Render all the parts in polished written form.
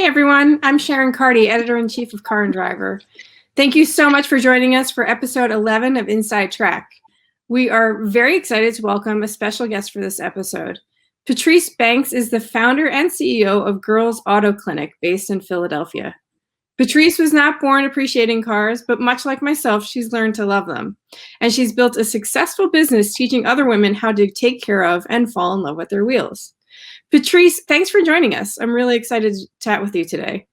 everyone. I'm Sharon Carty, Editor-in-Chief of Car and Driver. Thank you so much for joining us for episode 11 of Inside Track. We are very excited to welcome a special guest for this episode. Patrice Banks is the founder and CEO of Girls Auto Clinic based in Philadelphia. Patrice was not born appreciating cars, but much like myself, she's learned to love them. And she's built a successful business teaching other women how to take care of and fall in love with their wheels. Patrice, thanks for joining us. I'm really excited to chat with you today.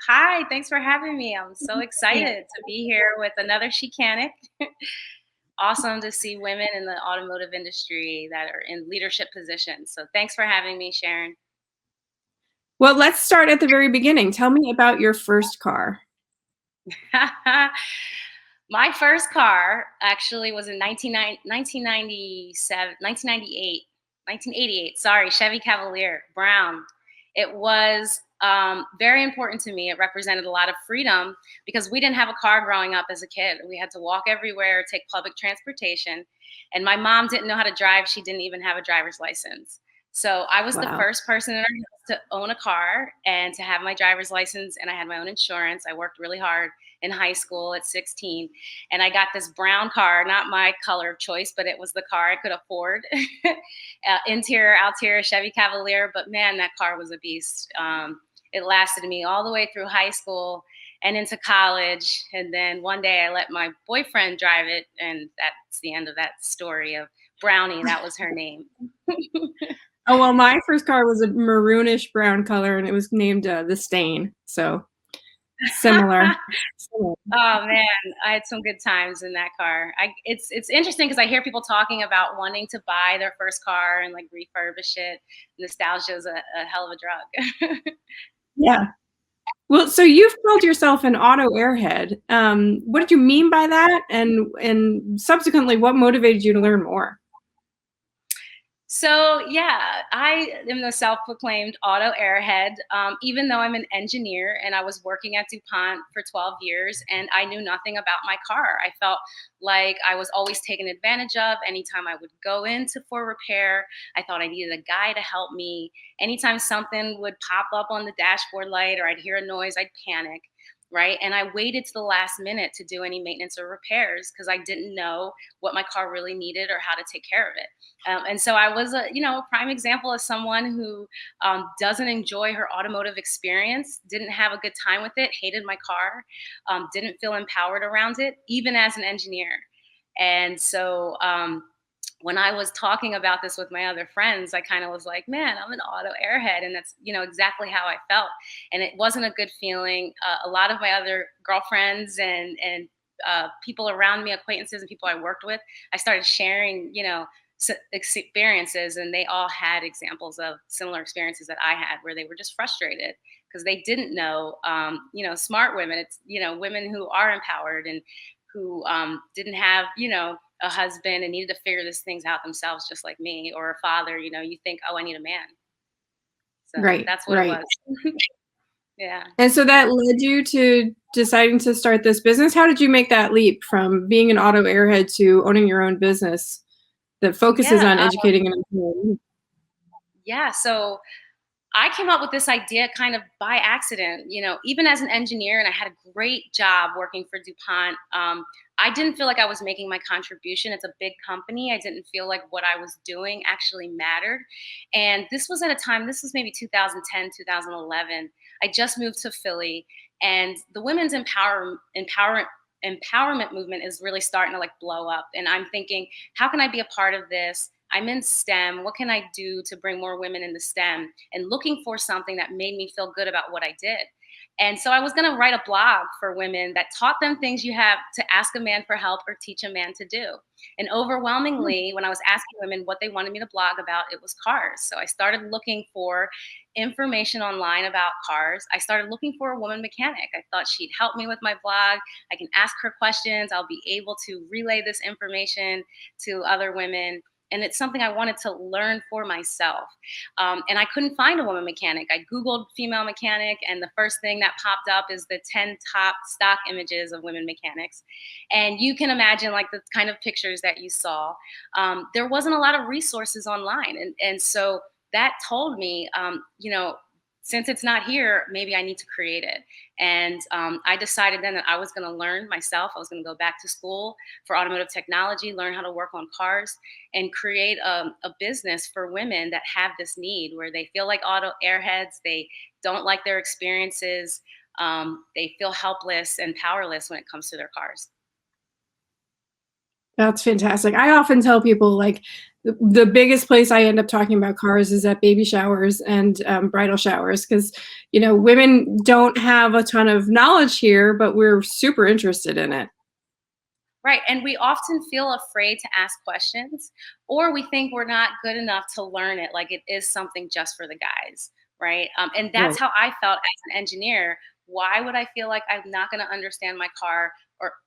Hi, thanks for having me. I'm so excited to be here with another Chicanic. Awesome to see women in the automotive industry that are in leadership positions. So thanks for having me, Sharon. Well, let's start at the very beginning. Tell me about your first car. My first car actually was in 1988, sorry, Chevy Cavalier, brown. It was very important to me. It represented a lot of freedom because we didn't have a car growing up as a kid. We had to walk everywhere, take public transportation. And my mom didn't know how to drive. She didn't even have a driver's license. So I was the first person in our house to own a car and to have my driver's license, and I had my own insurance. I worked really hard in high school at 16, and I got this brown car, not my color of choice, but it was the car I could afford. Interior, exterior, Chevy Cavalier, but man, that car was a beast. It lasted me all the way through high school and into college, and then one day I let my boyfriend drive it, and that's the end of that story of Brownie. That was her name. Oh, well, my first car was a maroonish brown color, and it was named The Stain. So similar. Oh man, I had some good times in that car. It's interesting because I hear people talking about wanting to buy their first car and like refurbish it. Nostalgia is a hell of a drug. Yeah. Well, so you've called yourself an auto airhead. What did you mean by that? And subsequently, what motivated you to learn more? So yeah, I am the self-proclaimed auto airhead, even though I'm an engineer and I was working at DuPont for 12 years and I knew nothing about my car. I felt like I was always taken advantage of. Anytime I would go into for repair, I thought I needed a guy to help me. Anytime something would pop up on the dashboard light or I'd hear a noise, I'd panic. Right. And I waited to the last minute to do any maintenance or repairs because I didn't know what my car really needed or how to take care of it. And so I was a prime example of someone who doesn't enjoy her automotive experience, didn't have a good time with it, hated my car, didn't feel empowered around it, even as an engineer. And so when I was talking about this with my other friends, I kind of was like, man, I'm an auto airhead. And that's, exactly how I felt. And it wasn't a good feeling. A lot of my other girlfriends and people around me, acquaintances and people I worked with, I started sharing, experiences, and they all had examples of similar experiences that I had where they were just frustrated because they didn't know, smart women. It's, women who are empowered and who didn't have, a husband and needed to figure these things out themselves, just like me, or a father. You think, oh, I need a man. So right, that's what it was. Yeah. And so that led you to deciding to start this business. How did you make that leap from being an auto airhead to owning your own business that focuses on educating and empowering? Yeah. So I came up with this idea kind of by accident, even as an engineer, and I had a great job working for DuPont. I didn't feel like I was making my contribution. It's a big company. I didn't feel like what I was doing actually mattered. And this was at a time, this was maybe 2010, 2011. I just moved to Philly, and the women's empowerment movement is really starting to like blow up. And I'm thinking, how can I be a part of this? I'm in STEM. What can I do to bring more women into STEM? And looking for something that made me feel good about what I did. And so I was going to write a blog for women that taught them things you have to ask a man for help or teach a man to do. And overwhelmingly, when I was asking women what they wanted me to blog about, it was cars. So I started looking for information online about cars. I started looking for a woman mechanic. I thought she'd help me with my blog. I can ask her questions. I'll be able to relay this information to other women. And it's something I wanted to learn for myself. And I couldn't find a woman mechanic. I Googled female mechanic, and the first thing that popped up is the 10 top stock images of women mechanics. And you can imagine like the kind of pictures that you saw. There wasn't a lot of resources online. And so that told me, since it's not here, maybe I need to create it. And I decided then that I was going to learn myself. I was going to go back to school for automotive technology, learn how to work on cars, and create a business for women that have this need where they feel like auto airheads, they don't like their experiences, they feel helpless and powerless when it comes to their cars. That's fantastic. I often tell people, like, the biggest place I end up talking about cars is at baby showers and bridal showers, because, you know, women don't have a ton of knowledge here, but we're super interested in it. Right. And we often feel afraid to ask questions, or we think we're not good enough to learn it, like it is something just for the guys. Right. And that's Right. how I felt as an engineer. Why would I feel like I'm not going to understand my car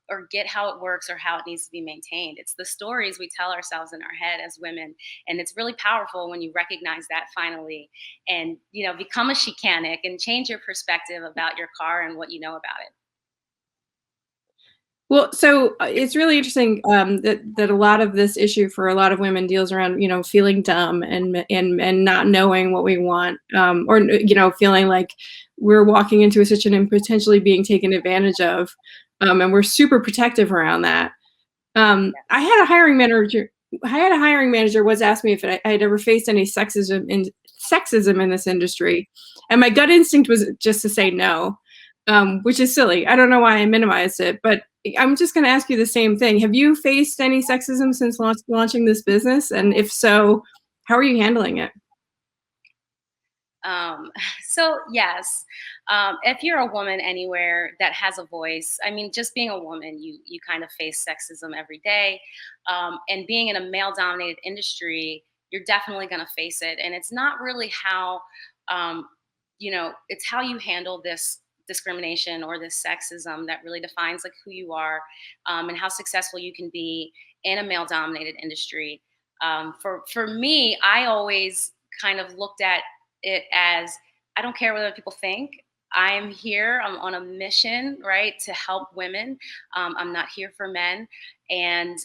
or get how it works or how it needs to be maintained? It's the stories we tell ourselves in our head as women. And it's really powerful when you recognize that finally and, you know, become a mechanic and change your perspective about your car and what you know about it. Well, so it's really interesting that a lot of this issue for a lot of women deals around, you know, feeling dumb and not knowing what we want, or, you know, feeling like we're walking into a situation and potentially being taken advantage of, and we're super protective around that. I Yes. had a hiring manager. I had a hiring manager once ask me if I had ever faced any sexism in this industry, and my gut instinct was just to say no, which is silly. I don't know why I minimized it, but I'm just going to ask you the same thing. Have you faced any sexism since launching this business, and if so, how are you handling it? Um, so yes, if you're a woman anywhere that has a voice, I mean, just being a woman, you kind of face sexism every day, and being in a male-dominated industry, you're definitely going to face it. And it's not really how, um, you know, it's how you handle this discrimination or this sexism that really defines like who you are, and how successful you can be in a male-dominated industry. For me, I always kind of looked at it as I don't care what other people think. I'm here. I'm on a mission, right, to help women. I'm not here for men. And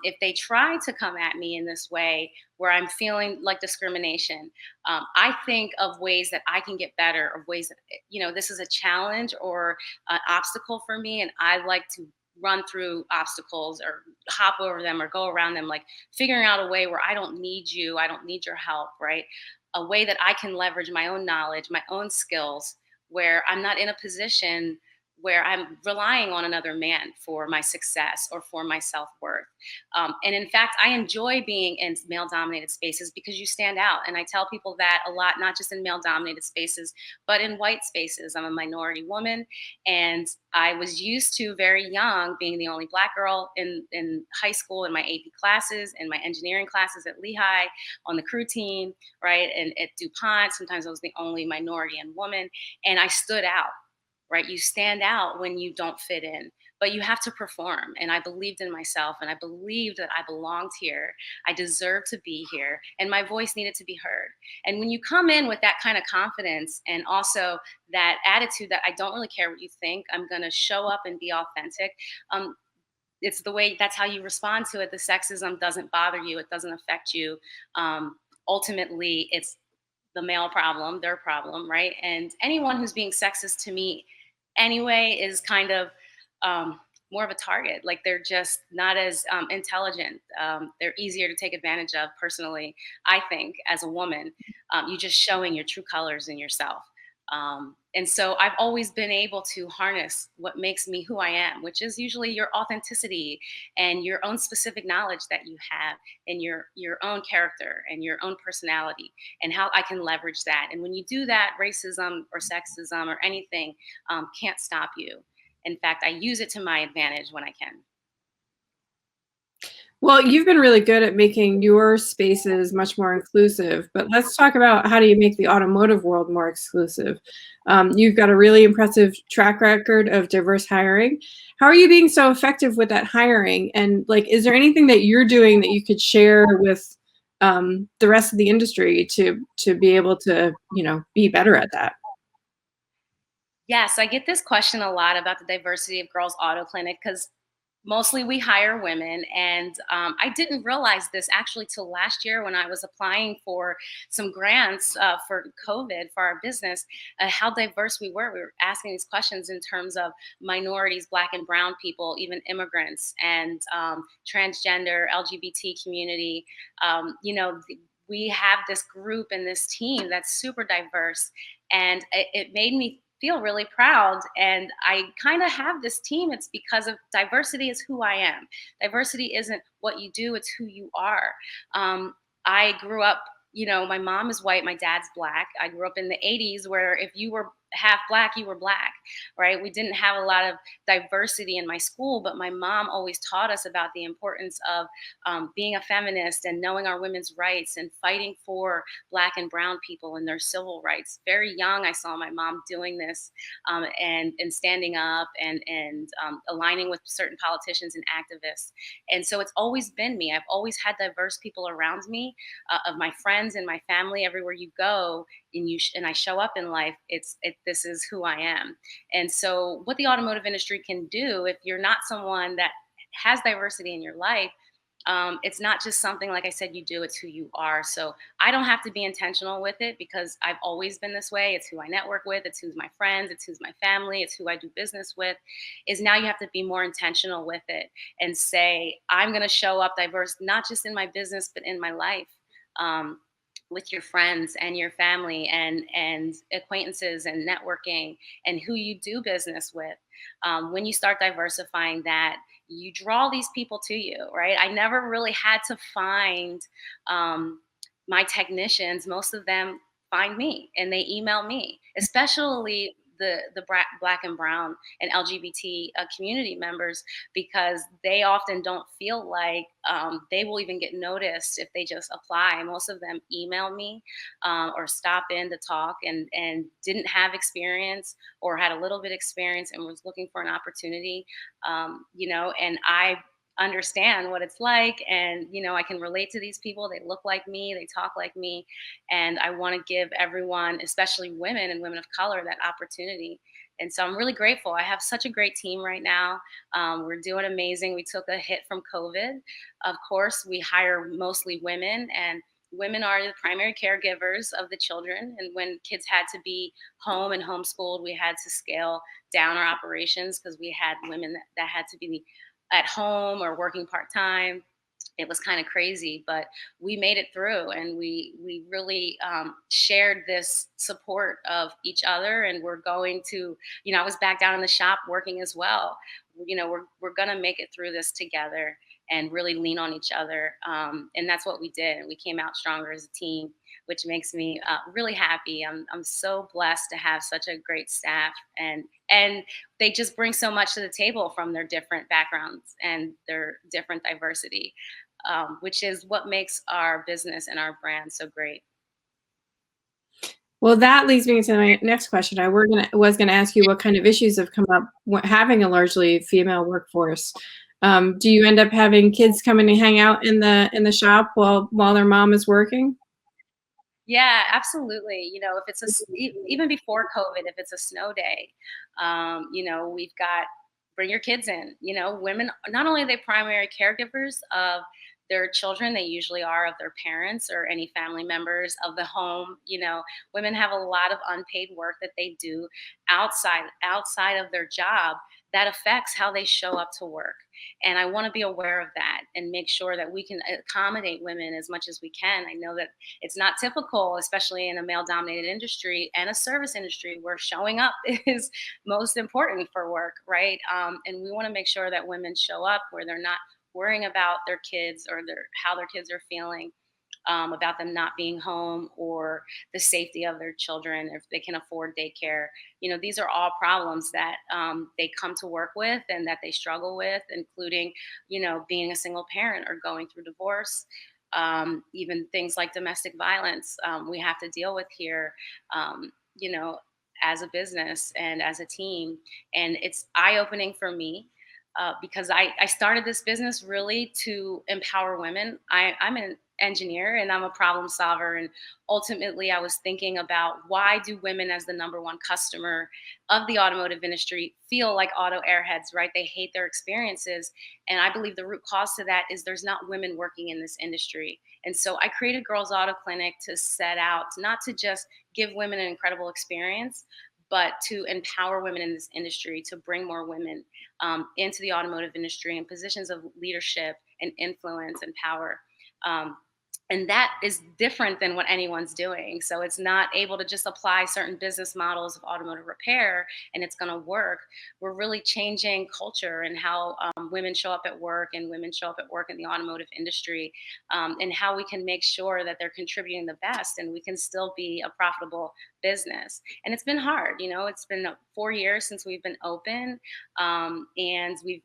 if they try to come at me in this way, where I'm feeling like discrimination, I think of ways that I can get better, of ways that, you know, this is a challenge or an obstacle for me, and I like to run through obstacles or hop over them or go around them, like figuring out a way where I don't need you, I don't need your help, right? A way that I can leverage my own knowledge, my own skills, where I'm not in a position where I'm relying on another man for my success or for my self worth. And in fact, I enjoy being in male dominated spaces because you stand out. And I tell people that a lot, not just in male dominated spaces, but in white spaces. I'm a minority woman. And I was used to very young being the only Black girl in high school in my AP classes, in my engineering classes at Lehigh, on the crew team, right? And at DuPont, sometimes I was the only minority and woman, and I stood out, right? You stand out when you don't fit in, but you have to perform. And I believed in myself and I believed that I belonged here. I deserved to be here and my voice needed to be heard. And when you come in with that kind of confidence and also that attitude that I don't really care what you think, I'm going to show up and be authentic. Um, it's the way that's how you respond to it. The sexism doesn't bother you, it doesn't affect you. Ultimately, it's the male problem, their problem, right? And anyone who's being sexist to me anyway is kind of um, more of a target. Like they're just not as intelligent. They're easier to take advantage of personally, I think, as a woman. You just showing your true colors in yourself. And so I've always been able to harness what makes me who I am, which is usually your authenticity and your own specific knowledge that you have and your own character and your own personality and how I can leverage that. And when you do that, racism or sexism or anything can't stop you. In fact, I use it to my advantage when I can. Well, you've been really good at making your spaces much more inclusive, but let's talk about how do you make the automotive world more exclusive? You've got a really impressive track record of diverse hiring. How are you being so effective with that hiring? And like, is there anything that you're doing that you could share with the rest of the industry to be able to, you know, be better at that? Yes, I get this question a lot about the diversity of girls auto clinic because Mostly we hire women, and I didn't realize this actually till last year when I was applying for some grants for COVID for our business, how diverse we were. We were asking these questions in terms of minorities, Black and Brown people, even immigrants, and transgender, LGBT community. We have this group and this team that's super diverse, and it made me feel really proud. And I kind of have this team. It's because of diversity is who I am. Diversity isn't what you do, it's who you are. I grew up, my mom is white, my dad's Black. I grew up in the 80s where if you were half Black, you were Black, right? We didn't have a lot of diversity in my school, but my mom always taught us about the importance of being a feminist and knowing our women's rights and fighting for Black and Brown people and their civil rights. Very young, I saw my mom doing this, and standing up and aligning with certain politicians and activists. And so it's always been me. I've always had diverse people around me, of my friends and my family. Everywhere you go and I show up in life, this is who I am. And so, what the automotive industry can do, if you're not someone that has diversity in your life, it's not just something, like I said, you do, it's who you are. So I don't have to be intentional with it because I've always been this way. It's who I network with, it's who's my friends, it's who's my family, it's who I do business with. Is now you have to be more intentional with it and say, I'm going to show up diverse, not just in my business, but in my life. Um, with your friends and your family and acquaintances and networking and who you do business with. When you start diversifying that, you draw these people to you, right? I never really had to find my technicians. Most of them find me and they email me, especially the Black and Brown and LGBT community members, because they often don't feel like they will even get noticed if they just apply. Most of them email me or stop in to talk and didn't have experience or had a little bit experience and was looking for an opportunity, and I understand what it's like, and I can relate to these people. They look like me, they talk like me, and I want to give everyone, especially women and women of color, that opportunity. And so I'm really grateful. I have such a great team right now. We're doing amazing. We took a hit from COVID. Of course, we hire mostly women, and women are the primary caregivers of the children. And when kids had to be home and homeschooled, we had to scale down our operations because we had women that had to be at home or working part-time. It was kind of crazy, but we made it through, and we really shared this support of each other. And we're going to, I was back down in the shop working as well. We're gonna make it through this together and really lean on each other. And that's what we did. And we came out stronger as a team, which makes me really happy. I'm so blessed to have such a great staff, and they just bring so much to the table from their different backgrounds and their different diversity, which is what makes our business and our brand so great. Well, that leads me to my next question. I was gonna ask you what kind of issues have come up having a largely female workforce. Do you end up having kids come in and hang out in the shop while their mom is working? Yeah, absolutely. If it's even before COVID, if it's a snow day, we've got bring your kids in. Women, not only are they primary caregivers of their children, they usually are of their parents or any family members of the home. Women have a lot of unpaid work that they do outside of their job that affects how they show up to work. And I want to be aware of that and make sure that we can accommodate women as much as we can. I know that it's not typical, especially in a male dominated industry and a service industry where showing up is most important for work, right? And we want to make sure that women show up where they're not worrying about their kids or how their kids are feeling, about them not being home or the safety of their children, if they can afford daycare. These are all problems that they come to work with and that they struggle with, including, being a single parent or going through divorce. Even things like domestic violence, we have to deal with here, as a business and as a team. And it's eye opening for me. Because I started this business really to empower women. I'm an engineer and I'm a problem solver. And ultimately, I was thinking about why do women, as the number one customer of the automotive industry, feel like auto airheads, right? They hate their experiences. And I believe the root cause to that is there's not women working in this industry. And so I created Girls Auto Clinic to set out not to just give women an incredible experience, but to empower women in this industry, to bring more women into the automotive industry in positions of leadership and influence and power. Um, and that is different than what anyone's doing. So it's not able to just apply certain business models of automotive repair and it's going to work. We're really changing culture and how women show up at work and women show up at work in the automotive industry, and how we can make sure that they're contributing the best and we can still be a profitable business. And it's been hard. It's been 4 years since we've been open, and we've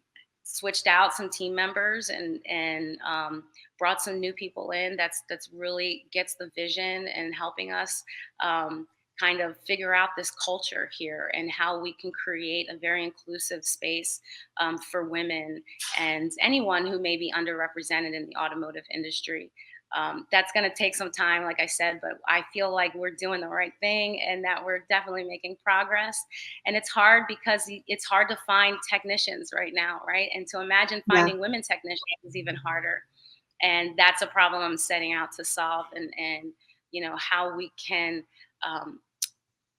switched out some team members and brought some new people in. That's really gets the vision and helping us kind of figure out this culture here and how we can create a very inclusive space for women and anyone who may be underrepresented in the automotive industry. That's going to take some time, like I said, but I feel like we're doing the right thing and that we're definitely making progress. And it's hard because it's hard to find technicians right now, right? And to imagine Yeah. finding women technicians is even harder. And that's a problem I'm setting out to solve, and how we can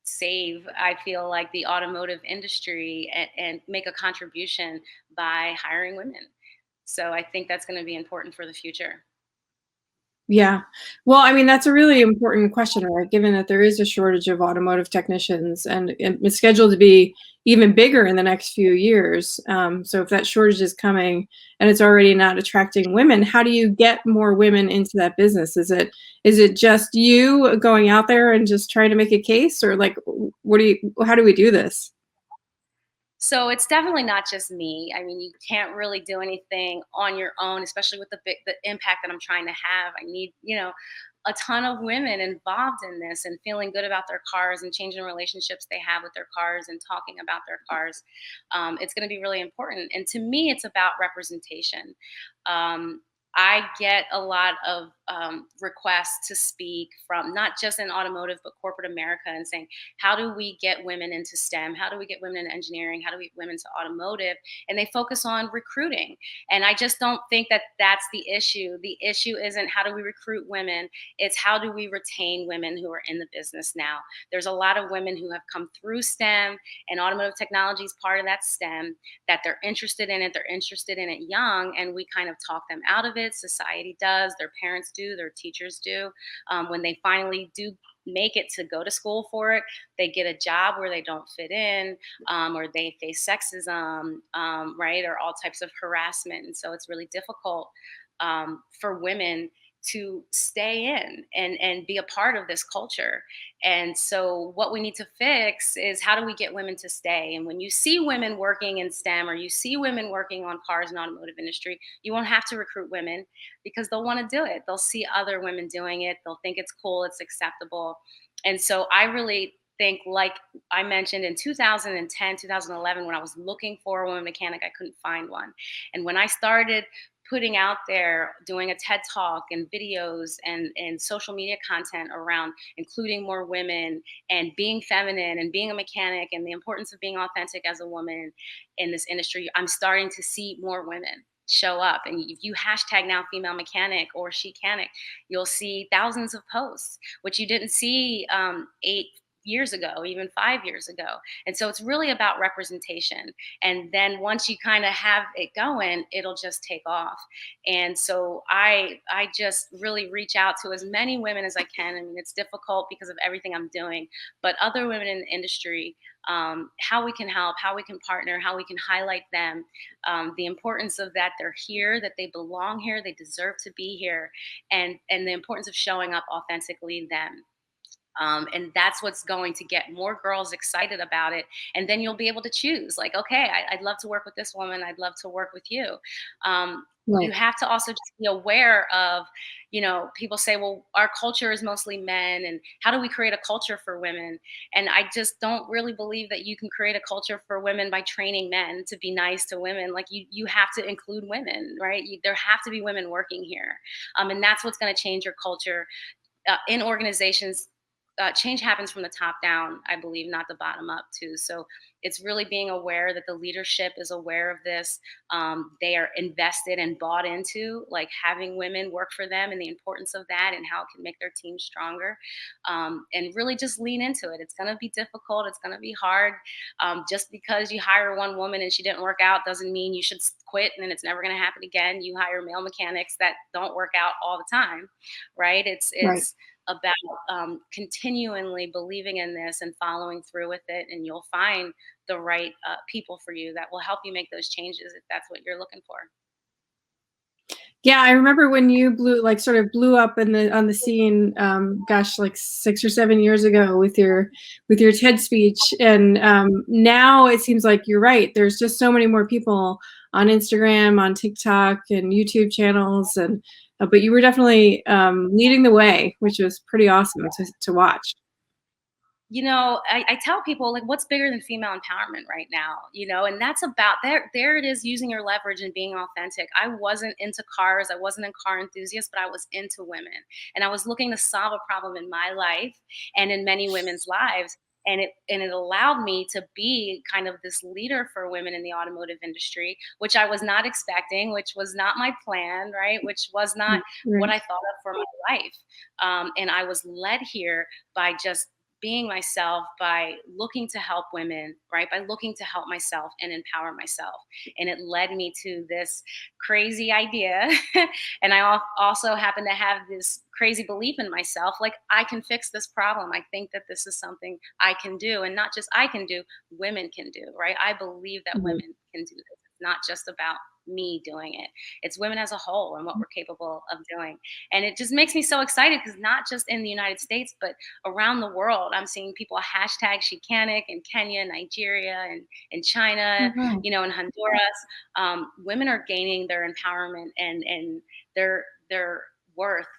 save, I feel like, the automotive industry and make a contribution by hiring women. So I think that's going to be important for the future. Yeah. Well, I mean, that's a really important question, right? Given that there is a shortage of automotive technicians and it's scheduled to be even bigger in the next few years. So if that shortage is coming and it's already not attracting women, how do you get more women into that business? Is it just you going out there and just trying to make a case, or like, how do we do this? So it's definitely not just me. I mean, you can't really do anything on your own, especially with the impact that I'm trying to have. I need, a ton of women involved in this and feeling good about their cars and changing relationships they have with their cars and talking about their cars. It's going to be really important. And to me, it's about representation. Um, I get a lot of requests to speak from not just in automotive, but corporate America, and saying, how do we get women into STEM? How do we get women into engineering? How do we get women to automotive? And they focus on recruiting. And I just don't think that that's the issue. The issue isn't how do we recruit women, it's how do we retain women who are in the business now. There's a lot of women who have come through STEM, and automotive technology is part of that STEM, that they're interested in it. They're interested in it young, and we kind of talk them out of it. Society does, their parents do, their teachers do. When they finally do make it to go to school for it, they get a job where they don't fit in, or they face sexism, right, or all types of harassment. And so it's really difficult for women to stay in and be a part of this culture. And so what we need to fix is how do we get women to stay? And when you see women working in STEM or you see women working on cars and automotive industry, you won't have to recruit women because they'll want to do it. They'll see other women doing it. They'll think it's cool, it's acceptable. And so I really think, like I mentioned, in 2010, 2011, when I was looking for a woman mechanic, I couldn't find one. And when I started putting out there, doing a TED Talk and videos and social media content around including more women and being feminine and being a mechanic and the importance of being authentic as a woman in this industry, I'm starting to see more women show up. And if you hashtag now female mechanic or she-canic, you'll see thousands of posts, which you didn't see 8 years ago, even 5 years ago. And so it's really about representation. And then once you kind of have it going, it'll just take off. And so I just really reach out to as many women as I can. I mean, it's difficult because of everything I'm doing, but other women in the industry, how we can help, how we can partner, how we can highlight them, the importance of that they're here, that they belong here, they deserve to be here, and the importance of showing up authentically them. And that's what's going to get more girls excited about it. And then you'll be able to choose, like, okay, I'd love to work with this woman. I'd love to work with you. You Right. have to also just be aware of, people say, well, our culture is mostly men, and how do we create a culture for women? And I just don't really believe that you can create a culture for women by training men to be nice to women. Like, you have to include women, right? There have to be women working here. And that's what's going to change your culture in organizations. Change happens from the top down, I believe, not the bottom up too. So it's really being aware that the leadership is aware of this. They are invested and bought into, like, having women work for them and the importance of that and how it can make their team stronger. And really just lean into it. It's going to be difficult. It's going to be hard. Just because you hire one woman and she didn't work out doesn't mean you should quit and it's never going to happen again. You hire male mechanics that don't work out all the time, right? Right. It's about continually believing in this and following through with it, and you'll find the right people for you that will help you make those changes if that's what you're looking for. Yeah, I remember when you sort of blew up on the scene, gosh, like 6 or 7 years ago with your TED speech, and now it seems like you're right. There's just so many more people on Instagram, on TikTok, and YouTube channels, and but you were definitely leading the way, which was pretty awesome to watch. I tell people, like, what's bigger than female empowerment right now? And that's about there it is, using your leverage and being authentic. I wasn't into cars, I wasn't a car enthusiast, but I was into women, and I was looking to solve a problem in my life and in many women's lives. And it allowed me to be kind of this leader for women in the automotive industry, which I was not expecting, which was not my plan, right? Which was not what Right. I thought of for my life. And I was led here by just being myself, by looking to help women, right? By looking to help myself and empower myself. And it led me to this crazy idea. And I also happen to have this crazy belief in myself, like, I can fix this problem. I think that this is something I can do. And not just I can do, women can do, right? I believe that Mhm. women can do this. It's not just about me doing it. It's women as a whole and what we're capable of doing. And it just makes me so excited because not just in the United States, but around the world, I'm seeing people hashtag Chicanic in Kenya, Nigeria, and in China, Oh, wow. in Honduras. Women are gaining their empowerment and their worth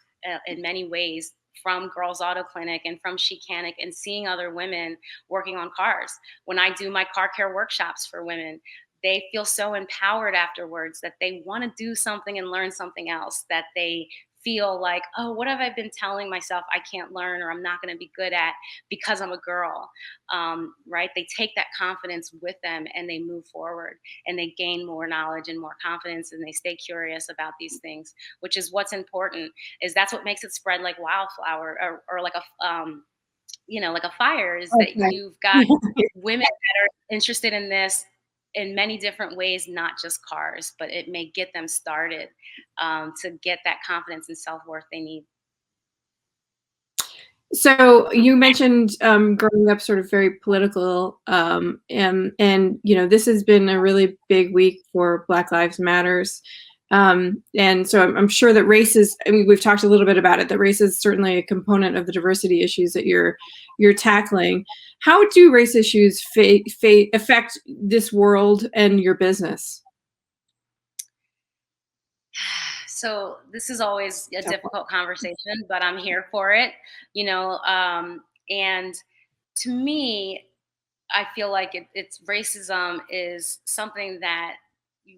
in many ways from Girls Auto Clinic and from Chicanic, and seeing other women working on cars. When I do my car care workshops for women, they feel so empowered afterwards that they want to do something and learn something else, that they feel like, oh, what have I been telling myself I can't learn or I'm not going to be good at because I'm a girl, right? They take that confidence with them and they move forward and they gain more knowledge and more confidence, and they stay curious about these things, which is what's important. Is that's what makes it spread like wildflower, or like like a fire, is that Okay. you've got women that are interested in this in many different ways, not just cars, but it may get them started to get that confidence and self-worth they need. So you mentioned growing up sort of very political, and this has been a really big week for Black Lives Matters, and so I'm sure that race is. I mean, we've talked a little bit about it. That race is certainly a component of the diversity issues that you're tackling. How do race issues affect this world and your business? So this is always a difficult conversation, but I'm here for it, and to me, I feel like it's racism is something that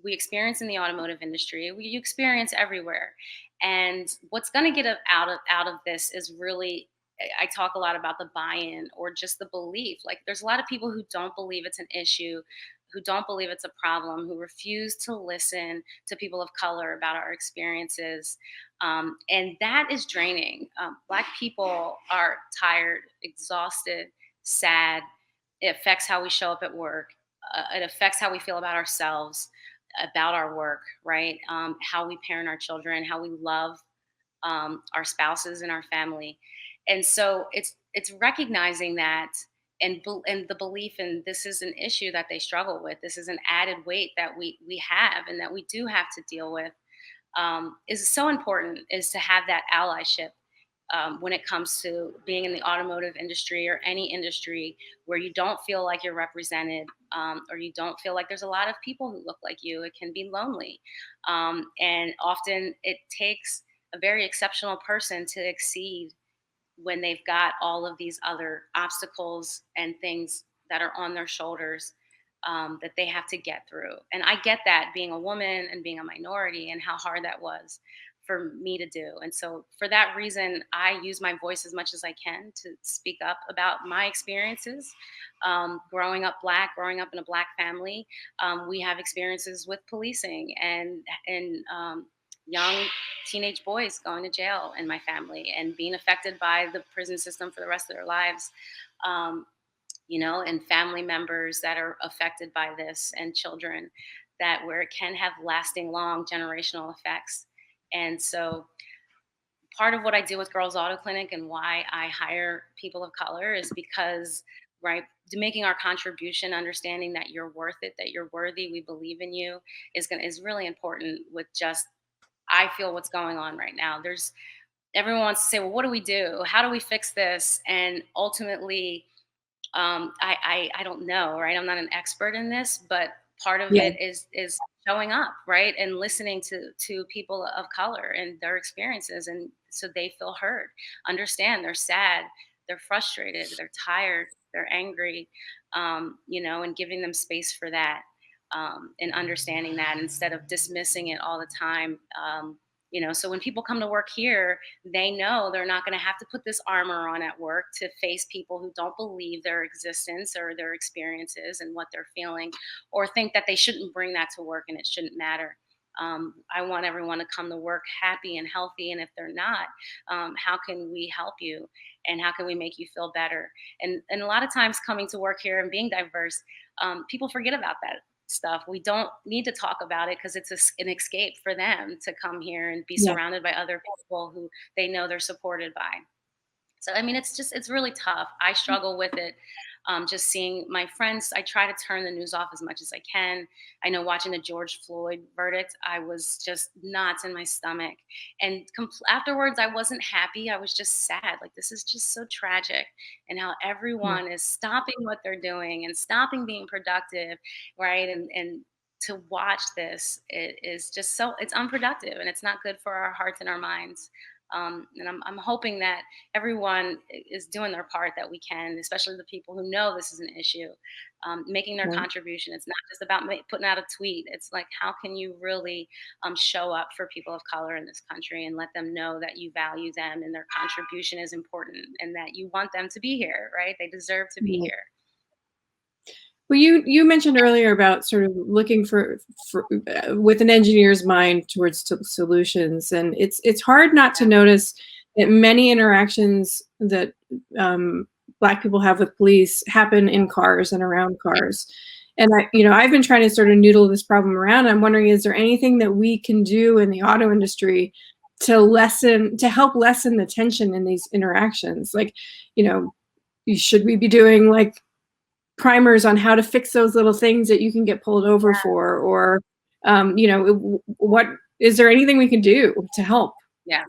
we experience in the automotive industry. You experience everywhere, and what's going to get out of this is really. I talk a lot about the buy-in or just the belief. Like, there's a lot of people who don't believe it's an issue, who don't believe it's a problem, who refuse to listen to people of color about our experiences, and that is draining. Black people are tired, exhausted, sad. It affects how we show up at work. It affects how we feel about ourselves, about our work, right? How we parent our children, how we love our spouses and our family. And so it's recognizing that, and the belief in this is an issue that they struggle with. This is an added weight that we have and that we do have to deal with. Is so important, is to have that allyship when it comes to being in the automotive industry or any industry where you don't feel like you're represented, or you don't feel like there's a lot of people who look like you. It can be lonely. And often it takes a very exceptional person to exceed when they've got all of these other obstacles and things that are on their shoulders, that they have to get through. And I get that, being a woman and being a minority, and how hard that was for me to do. And so, for that reason, I use my voice as much as I can to speak up about my experiences. Growing up Black, growing up in a Black family, we have experiences with policing and young teenage boys going to jail in my family and being affected by the prison system for the rest of their lives. Um, and family members that are affected by this, and children, that where it can have lasting, long generational effects. And so, part of what I do with Girls Auto Clinic and why I hire people of color is because, right, making our contribution, understanding that you're worth it, that you're worthy, we believe in you, is really important. With just, I feel what's going on right now. There's Everyone wants to say, well, what do we do? How do we fix this? And ultimately, I don't know, right? I'm not an expert in this, but part of Yeah. it is showing up, right, and listening to people of color and their experiences, and so they feel heard, understand, they're sad, they're frustrated, they're tired, they're angry, and giving them space for that, and understanding that instead of dismissing it all the time. So when people come to work here, they know they're not going to have to put this armor on at work to face people who don't believe their existence or their experiences and what they're feeling, or think that they shouldn't bring that to work and it shouldn't matter. I want everyone to come to work happy and healthy. And if they're not, how can we help you? And how can we make you feel better? And a lot of times, coming to work here and being diverse, people forget about that stuff. We don't need to talk about it because it's an escape for them to come here and be Yeah. surrounded by other people who they know they're supported by. So, I mean, it's really tough. I struggle with it. Just seeing my friends, I try to turn the news off as much as I can. I know, watching the George Floyd verdict, I was just knots in my stomach. And afterwards, I wasn't happy. I was just sad. Like, this is just so tragic. And how Yeah. everyone is stopping what they're doing and stopping being productive, right? And to watch this, it is just it's unproductive, and it's not good for our hearts and our minds. And I'm hoping that everyone is doing their part that we can, especially the people who know this is an issue, making their Right. contribution. It's not just about putting out a tweet. It's like, how can you really show up for people of color in this country and let them know that you value them and their contribution is important and that you want them to be here, right? They deserve to be Right. here. Well, you mentioned earlier about sort of looking for with an engineer's mind towards solutions, and it's hard not to notice that many interactions that Black people have with police happen in cars and around cars. And I've been trying to sort of noodle this problem around. I'm wondering, is there anything that we can do in the auto industry to help lessen the tension in these interactions? Like, should we be doing like primers on how to fix those little things that you can get pulled over for, or what is there anything we can do to help? Yeah.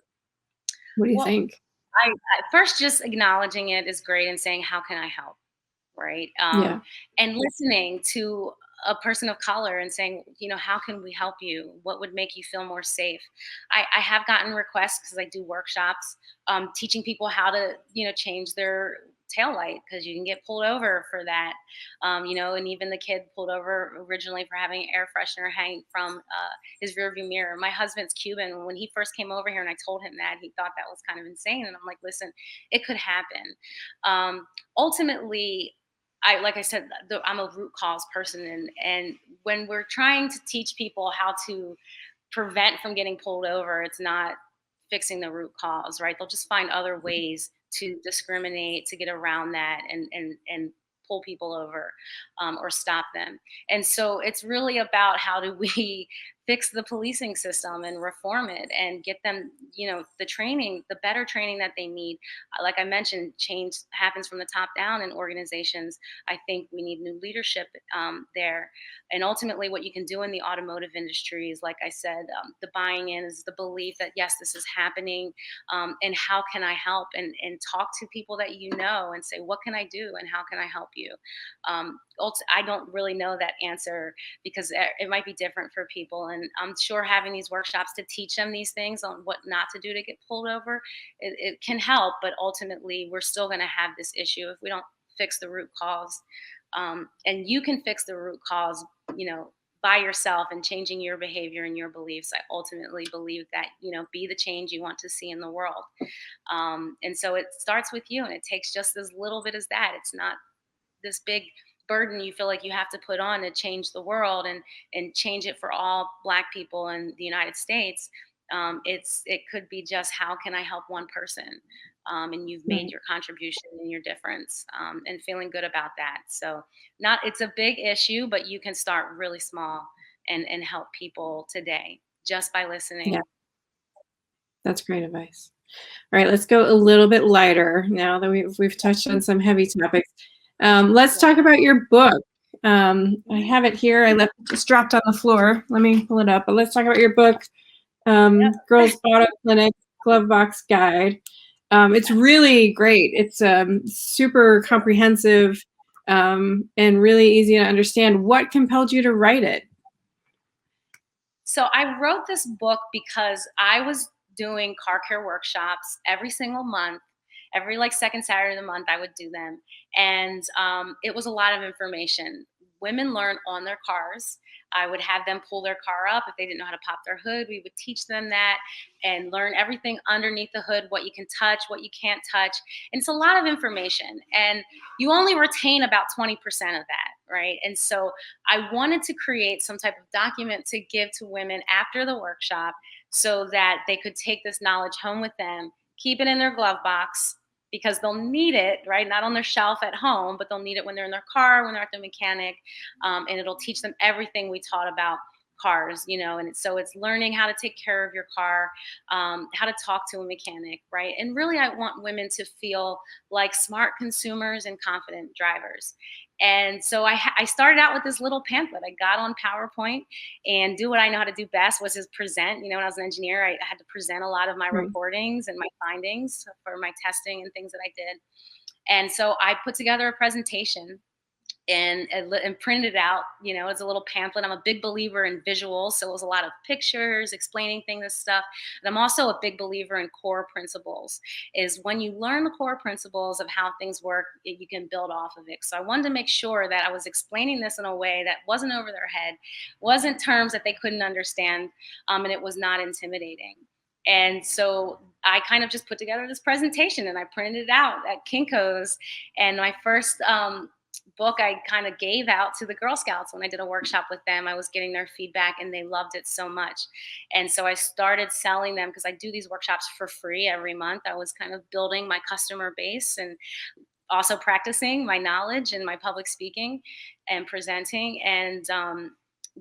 What do you Well, think? I first, just acknowledging it is great and saying, how can I help? Right? Yeah. And listening to a person of color and saying, how can we help you? What would make you feel more safe? I have gotten requests because I do workshops, teaching people how to, change their tail light, because you can get pulled over for that. And even the kid pulled over originally for having air freshener hanging from his rearview mirror. My husband's Cuban. When he first came over here and I told him that, he thought that was kind of insane. And I'm like, listen, it could happen. Ultimately, like I said, I'm a root cause person, and when we're trying to teach people how to prevent from getting pulled over, it's not fixing the root cause, right? They'll just find other ways to discriminate, to get around that, and pull people over, or stop them. And so it's really about, how do we fix the policing system and reform it and get them, the training, the better training that they need. Like I mentioned, change happens from the top down in organizations. I think we need new leadership there. And ultimately, what you can do in the automotive industry is, like I said, the buying in is the belief that, yes, this is happening, and how can I help? And talk to people that you know and say, what can I do and how can I help you? I don't really know that answer because it might be different for people. And I'm sure having these workshops to teach them these things on what not to do to get pulled over, it can help. But ultimately, we're still going to have this issue if we don't fix the root cause. And you can fix the root cause, by yourself and changing your behavior and your beliefs. I ultimately believe that, be the change you want to see in the world. And so it starts with you, and it takes just as little bit as that. It's not this big burden you feel like you have to put on to change the world and change it for all Black people in the United States. It could be just, how can I help one person? And you've made your contribution and your difference, and feeling good about that. So it's a big issue, but you can start really small and help people today just by listening. Yeah, that's great advice. All right, let's go a little bit lighter now that we've touched on some heavy topics. Let's talk about your book. I have it here. I just dropped on the floor. Let me pull it up. But let's talk about your book, Girls Auto Clinic Glove Box Guide. It's really great. It's super comprehensive and really easy to understand. What compelled you to write it? So I wrote this book because I was doing car care workshops every single month. Every second Saturday of the month, I would do them. And it was a lot of information. Women learn on their cars. I would have them pull their car up. If they didn't know how to pop their hood, we would teach them that and learn everything underneath the hood, what you can touch, what you can't touch. And it's a lot of information. And you only retain about 20% of that, right? And so I wanted to create some type of document to give to women after the workshop so that they could take this knowledge home with them, keep it in their glove box, because they'll need it, right? Not on their shelf at home, but they'll need it when they're in their car, when they're at the mechanic, and it'll teach them everything we taught about cars, and so it's learning how to take care of your car, how to talk to a mechanic, right? And really, I want women to feel like smart consumers and confident drivers. And so I started out with this little pamphlet. I got on PowerPoint and do what I know how to do best, was just present. When I was an engineer, I had to present a lot of my reportings and my findings for my testing and things that I did. And so I put together a presentation and printed it out, as a little pamphlet. I'm a big believer in visuals, so it was a lot of pictures explaining things and stuff. And I'm also a big believer in core principles. Is when you learn the core principles of how things work, you can build off of it. So I wanted to make sure that I was explaining this in a way that wasn't over their head, wasn't terms that they couldn't understand, and it was not intimidating. And so I kind of just put together this presentation and I printed it out at Kinko's. And my first book I kind of gave out to the Girl Scouts when I did a workshop with them. I was getting their feedback and they loved it so much. And so I started selling them because I do these workshops for free every month. I was kind of building my customer base and also practicing my knowledge and my public speaking and presenting. And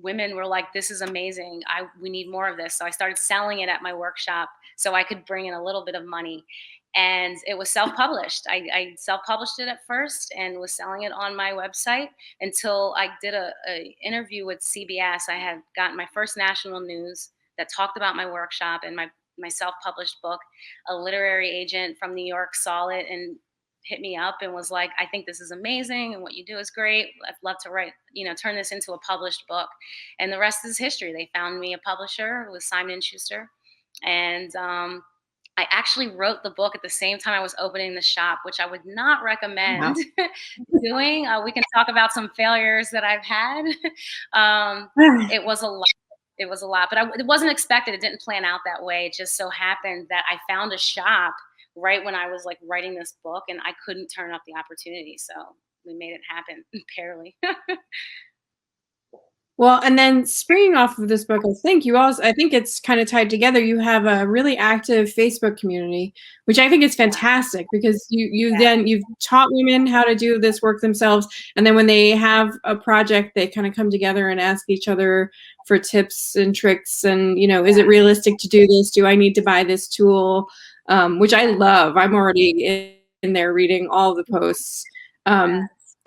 women were like, this is amazing. We need more of this. So I started selling it at my workshop so I could bring in a little bit of money. And it was self-published. I self-published it at first and was selling it on my website until I did a interview with CBS. I had gotten my first national news that talked about my workshop and my self-published book. A literary agent from New York saw it and hit me up and was like, I think this is amazing and what you do is great. I'd love to write, turn this into a published book. And the rest is history. They found me a publisher. It was Simon & Schuster. And I actually wrote the book at the same time I was opening the shop, which I would not recommend doing. We can talk about some failures that I've had. It was a lot. It was a lot, but it wasn't expected. It didn't plan out that way. It just so happened that I found a shop right when I was writing this book, and I couldn't turn up the opportunity. So we made it happen, barely. Well, and then springing off of this book, I think it's kind of tied together. You have a really active Facebook community, which I think is fantastic because you've taught women how to do this work themselves. And then when they have a project, they kind of come together and ask each other for tips and tricks. And, is it realistic to do this? Do I need to buy this tool? Which I love. I'm already in there reading all the posts.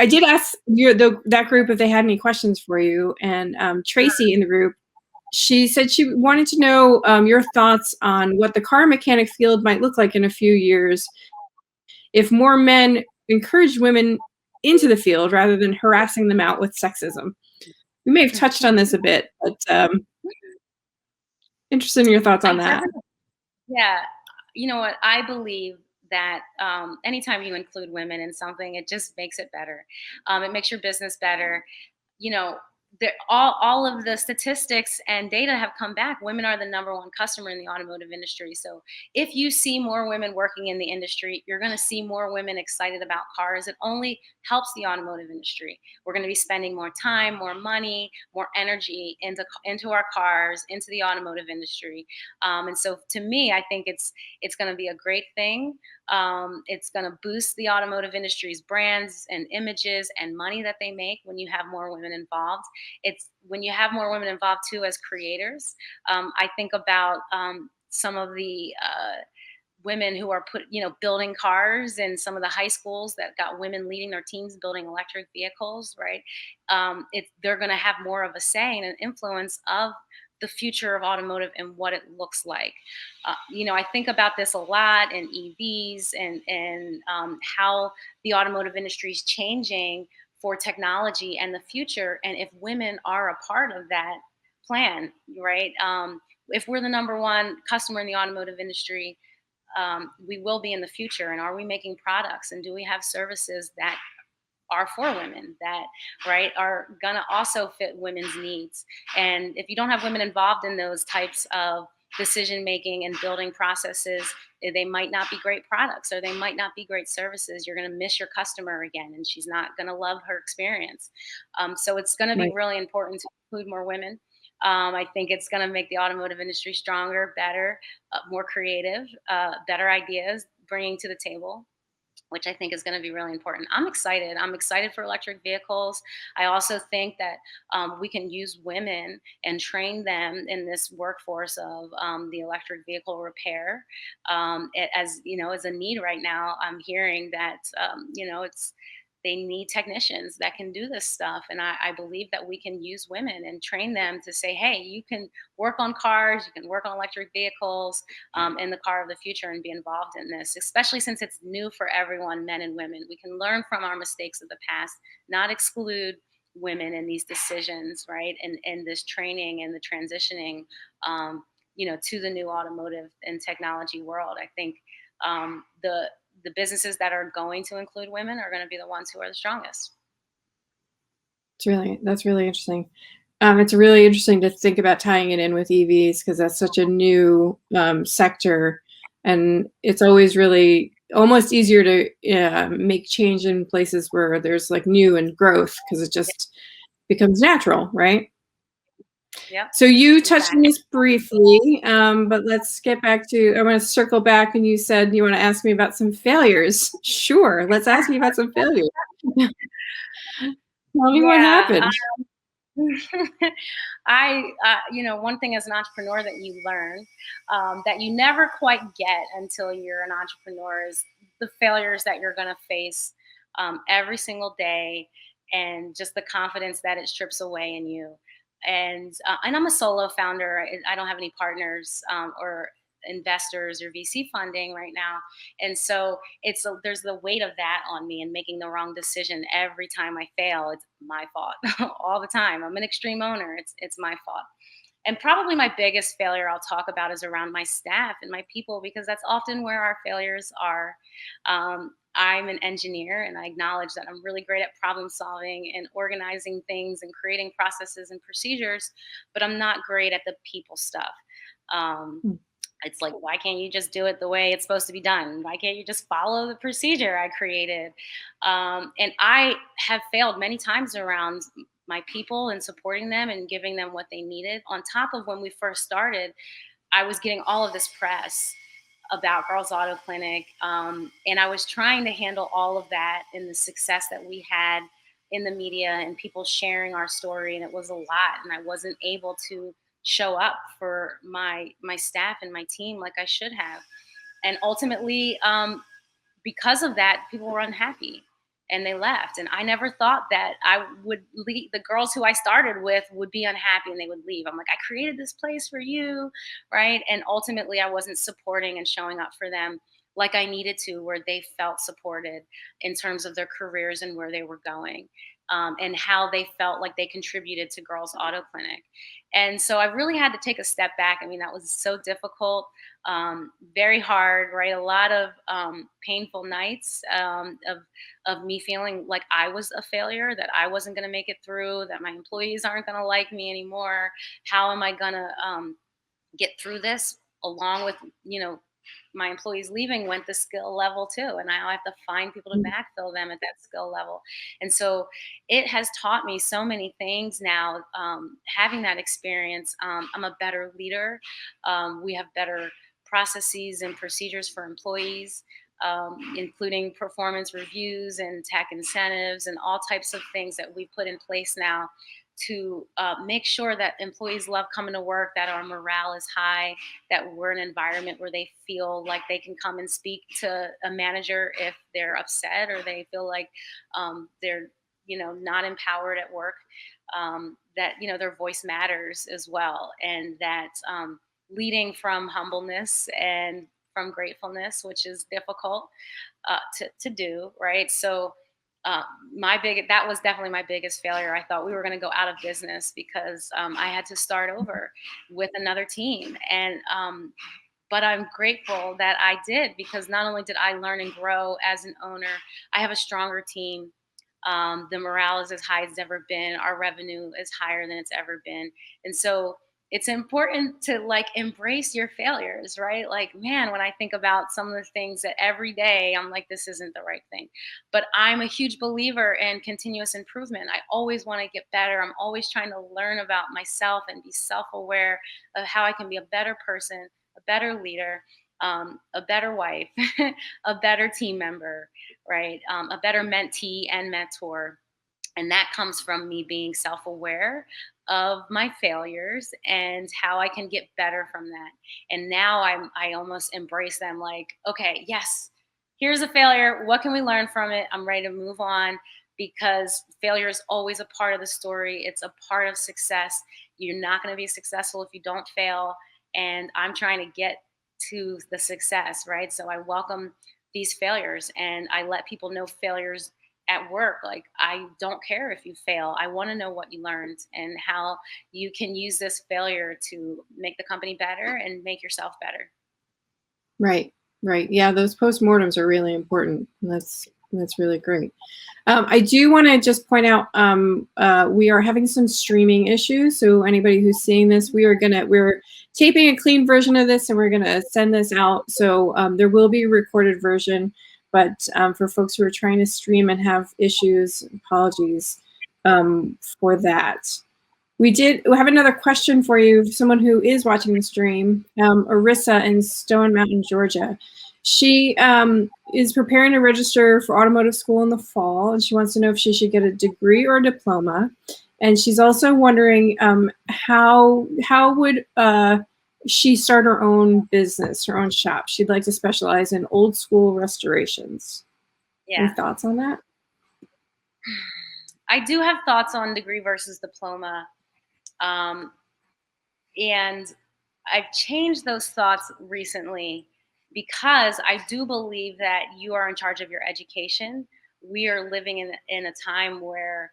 I did ask that group if they had any questions for you, and Tracy in the group, she said she wanted to know your thoughts on what the car mechanic field might look like in a few years if more men encouraged women into the field rather than harassing them out with sexism. We may have touched on this a bit, but interested in your thoughts on that. Yeah, you know what? I believe that anytime you include women in something, it just makes it better. It makes your business better. You know, all of the statistics and data have come back. Women are the number one customer in the automotive industry. So if you see more women working in the industry, you're going to see more women excited about cars. It only helps the automotive industry. We're going to be spending more time, more money, more energy into our cars, into the automotive industry. And so to me, I think it's going to be a great thing. It's going to boost the automotive industry's brands and images and money that they make when you have more women involved. It's when you have more women involved too as creators. I think about some of the women who are building cars in some of the high schools that got women leading their teams building electric vehicles, right? They're going to have more of a say and an influence of the future of automotive and what it looks like. I think about this a lot in EVs and how the automotive industry is changing for technology and the future. And if women are a part of that plan, right? If we're the number one customer in the automotive industry, we will be in the future. And are we making products and do we have services that are for women that are gonna also fit women's needs? And if you don't have women involved in those types of decision making and building processes, they might not be great products or they might not be great services. You're going to miss your customer again and she's not going to love her experience. So it's going to be really important to include more women. I think it's going to make the automotive industry stronger, better, more creative, better ideas bringing to the table, which I think is going to be really important. I'm excited. I'm excited for electric vehicles. I also think that we can use women and train them in this workforce of the electric vehicle repair. As as a need right now, I'm hearing that they need technicians that can do this stuff. And I believe that we can use women and train them to say, hey, you can work on cars, you can work on electric vehicles in the car of the future and be involved in this, especially since it's new for everyone, men and women. We can learn from our mistakes of the past, not exclude women in these decisions, right? And this training and the transitioning, to the new automotive and technology world. I think the businesses that are going to include women are going to be the ones who are the strongest. That's really interesting. It's really interesting to think about tying it in with EVs because that's such a new sector, and it's always really almost easier to make change in places where there's like new and growth because it just becomes natural, right? Yep. So you touched on this briefly, but let's get back to, I want to circle back, and you said you want to ask me about some failures. Sure, let's ask you about some failures. Tell me what happened. One thing as an entrepreneur that you learn that you never quite get until you're an entrepreneur is the failures that you're going to face every single day, and just the confidence that it strips away in you. And I'm a solo founder. I don't have any partners or investors or VC funding right now, and so there's the weight of that on me, and making the wrong decision every time I fail. It's my fault all the time. I'm an extreme owner. It's my fault. And probably my biggest failure I'll talk about is around my staff and my people, because that's often where our failures are. I'm an engineer, and I acknowledge that I'm really great at problem solving and organizing things and creating processes and procedures, but I'm not great at the people stuff. It's like, why can't you just do it the way it's supposed to be done? Why can't you just follow the procedure I created? And I have failed many times around my people and supporting them and giving them what they needed. On top of when we first started, I was getting all of this press about Girls Auto Clinic, and I was trying to handle all of that and the success that we had in the media and people sharing our story, and it was a lot, and I wasn't able to show up for my staff and my team like I should have, and ultimately, because of that, people were unhappy and they left. And I never thought that I would leave. The girls who I started with would be unhappy and they would leave. I'm like, I created this place for you, right? And ultimately, I wasn't supporting and showing up for them like I needed to, where they felt supported in terms of their careers and where they were going. And how they felt like they contributed to Girls Auto Clinic. And so I really had to take a step back. I mean, that was so difficult, very hard, right? A lot of painful nights of me feeling like I was a failure, that I wasn't going to make it through, that my employees aren't going to like me anymore. How am I going to get through this? Along with, my employees leaving went the skill level too. And now I have to find people to backfill them at that skill level. And so it has taught me so many things now, having that experience. I'm a better leader. We have better processes and procedures for employees, including performance reviews and tech incentives and all types of things that we put in place now to make sure that employees love coming to work, that our morale is high, that we're in an environment where they feel like they can come and speak to a manager if they're upset or they feel like they're not empowered at work, that their voice matters as well, and that leading from humbleness and from gratefulness, which is difficult to do, right? So uh, that was definitely my biggest failure. I thought we were going to go out of business because I had to start over with another team, and but I'm grateful that I did, because not only did I learn and grow as an owner, I have a stronger team. The morale is as high as it's ever been. Our revenue is higher than it's ever been, and so it's important to like embrace your failures, right? Like, man, when I think about some of the things that every day I'm like, this isn't the right thing. But I'm a huge believer in continuous improvement. I always want to get better. I'm always trying to learn about myself and be self-aware of how I can be a better person, a better leader, a better wife, a better team member, right? A better mentee and mentor. And that comes from me being self aware of my failures and how I can get better from that. And now I almost embrace them like, okay, yes, here's a failure. What can we learn from it? I'm ready to move on, because failure is always a part of the story. It's a part of success. You're not going to be successful if you don't fail. And I'm trying to get to the success, right? So I welcome these failures and I let people know failures at work. Like, I don't care if you fail. I want to know what you learned and how you can use this failure to make the company better and make yourself better. Right, right. Yeah, those postmortems are really important. That's really great. I do want to just point out we are having some streaming issues. So anybody who's seeing this, we're taping a clean version of this and we're gonna send this out. So there will be a recorded version, but for folks who are trying to stream and have issues, apologies for that. We have another question for you, someone who is watching the stream, Arissa in Stone Mountain, Georgia. She is preparing to register for automotive school in the fall, and she wants to know if she should get a degree or a diploma. And she's also wondering how would she start her own business, her own shop. She'd like to specialize in old school restorations. Yeah. Any thoughts on that? I do have thoughts on degree versus diploma. And I've changed those thoughts recently because I do believe that you are in charge of your education. We are living in a time where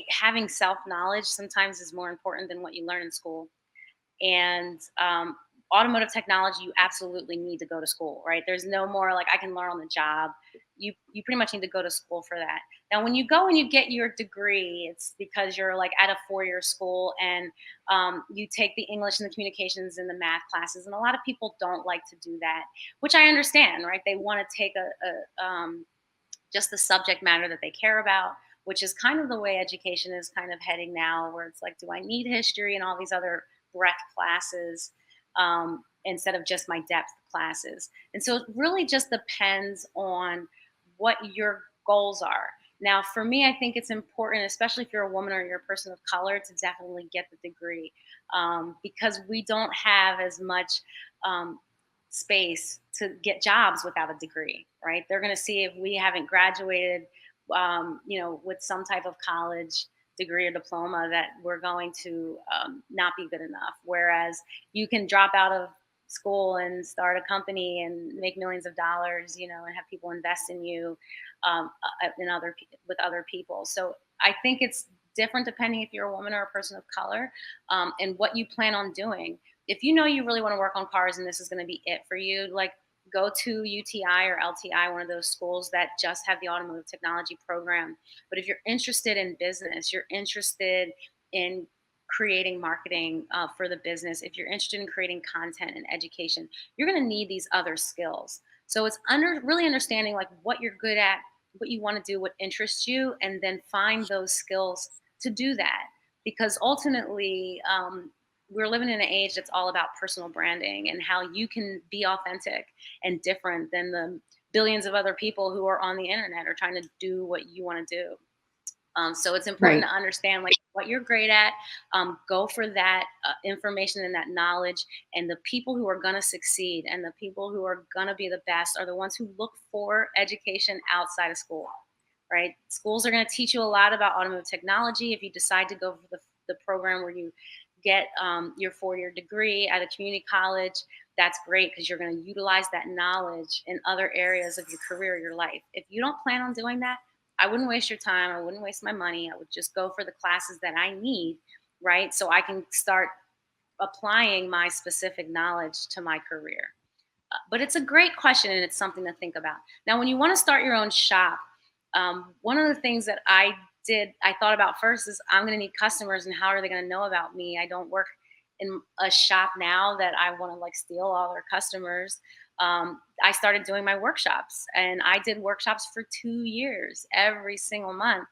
having self-knowledge sometimes is more important than what you learn in school. And automotive technology, you absolutely need to go to school, right? There's no more like I can learn on the job. You pretty much need to go to school for that. Now, when you go and you get your degree, it's because you're like at a 4-year school and you take the English and the communications and the math classes. And a lot of people don't like to do that, which I understand, right? They want to take just the subject matter that they care about. which is kind of the way education is kind of heading now, where it's like, do I need history and all these other breadth classes instead of just my depth classes? And so it really just depends on what your goals are. Now, for me, I think it's important, especially if you're a woman or you're a person of color, to definitely get the degree because we don't have as much space to get jobs without a degree, right? They're going to see if we haven't graduated, with some type of college degree or diploma, that we're going to not be good enough. Whereas you can drop out of school and start a company and make millions of dollars, and have people invest in you with other people. So I think it's different depending if you're a woman or a person of color, and what you plan on doing. If you know you really want to work on cars and this is going to be it for you, like go to UTI or LTI, one of those schools that just have the automotive technology program. But if you're interested in business, you're interested in creating marketing for the business, if you're interested in creating content and education, you're going to need these other skills. So it's really understanding like what you're good at, what you want to do, what interests you, and then find those skills to do that. Because ultimately, we're living in an age that's all about personal branding and how you can be authentic and different than the billions of other people who are on the internet or trying to do what you want to do. So it's important Right. to understand like what you're great at, go for that information and that knowledge. And the people who are going to succeed and the people who are going to be the best are the ones who look for education outside of school, right? Schools are going to teach you a lot about automotive technology. If you decide to go for the program where you get your 4-year degree at a community college, that's great because you're going to utilize that knowledge in other areas of your career, your life. If you don't plan on doing that, I wouldn't waste your time. I wouldn't waste my money. I would just go for the classes that I need, right? So I can start applying my specific knowledge to my career. But it's a great question and it's something to think about. Now, when you want to start your own shop, one of the things that I thought about first is I'm going to need customers and how are they going to know about me? I don't work in a shop now that I want to like steal all their customers. I started doing my workshops and I did workshops for 2 years, every single month,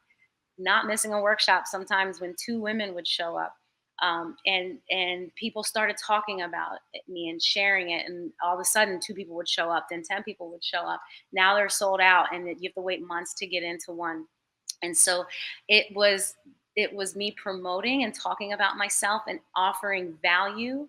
not missing a workshop. Sometimes when 2 women would show up, and people started talking about me and sharing it, and all of a sudden 2 people would show up, then 10 people would show up. Now they're sold out, and you have to wait months to get into one. And so it was me promoting and talking about myself and offering value